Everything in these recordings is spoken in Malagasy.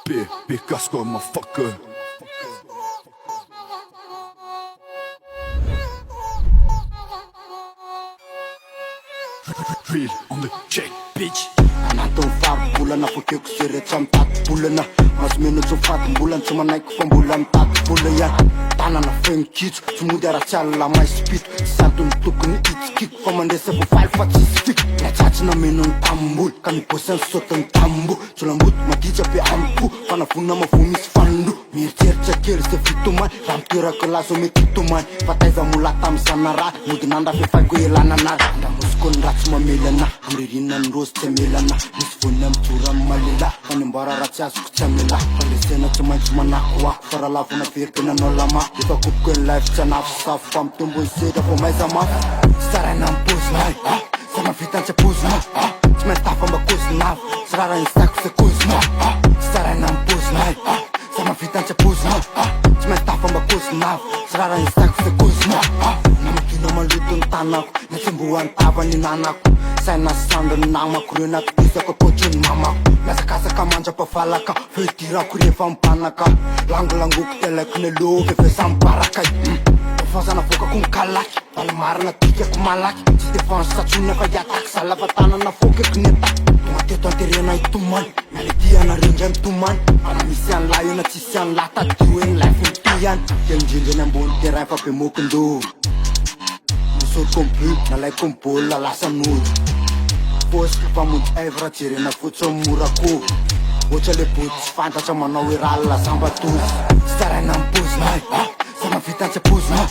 Big Gasco, motherfucker. Real on the check, bitch. Anatong fabolana fakeko seretra amy tato-bolana maso menatry ny fatim-bolana tsy manaiky fa mbola mitato-bola ihany tanana fenikitso tsy mody ara-tsy alina may sipito tsy santony tokony itsikiko fa mandresa vofaly fa tsisy fiko niatsatsy nameno ny tamimboly ka mibosy any sotony tamimbo tsolamboto maditra be amiko fanavonina mavo misy fanondro mieritseritra kely ze fitomany raha mitoerako lazo mety hitomany fa taiza mola tamy zanara mody nandrafefaiko elana anary andramosiko ny ratsy mamelana amririnina ny rozy tsy amelana misy voniny amitsora amy malela fanembara raha tsy azoko tsy amela fandresena tsy maintsy manako ako fa raha lavona veriky nanao lama efa kopiko ny life tsy anafo safo fa mitombony sedra vo maiza mafo tsy tsaraina amipozina za mavitany apozina tsy maintsy tafambakozinavo sy raha raha insako se kozina tsy tsaraina amipozina za mavitany apozina tsy maintsy tafambakozinavo sy raha raha insako se kozina namakina maloto ny tanako na tsy mboany tavany nanako saina sandra ny namako reo nakidisako akotry ny mamako miazakazaka mandra-pavalaka fedirako rehefa mipanaka langolangoko telako ny lova efa sambaraka defansana vokako ny kalaky valimarina tikako malaky tsy defanse satsony fa iataky zalafa tanana vokako ny ataky tonga teto anterena itomany mialediana rindray mitomany ana misy any lahy io na tsisy any lahy tadio eny life mity ihany telindrindrany ambony terrain fa be mokondo misotiko mbu nalaiko mbola lasa nody fosika fa monjy evra jerena fotsy amorako oatra le boty tsy fantatra manao hoe ralina zambatozy tsy tsaraina mipozina za mavitany tsy apozina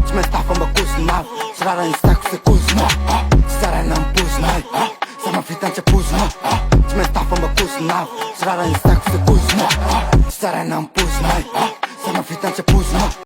tsy maintsy tafambakozinavo sy raha raha insako se kozina tsy tsaraina mipozina za mavitany tsy apozina tsy maintsy tafambakozinavo sy raha raha insako se kozina tsy tsaraina mipozina za mavitany tsy apozina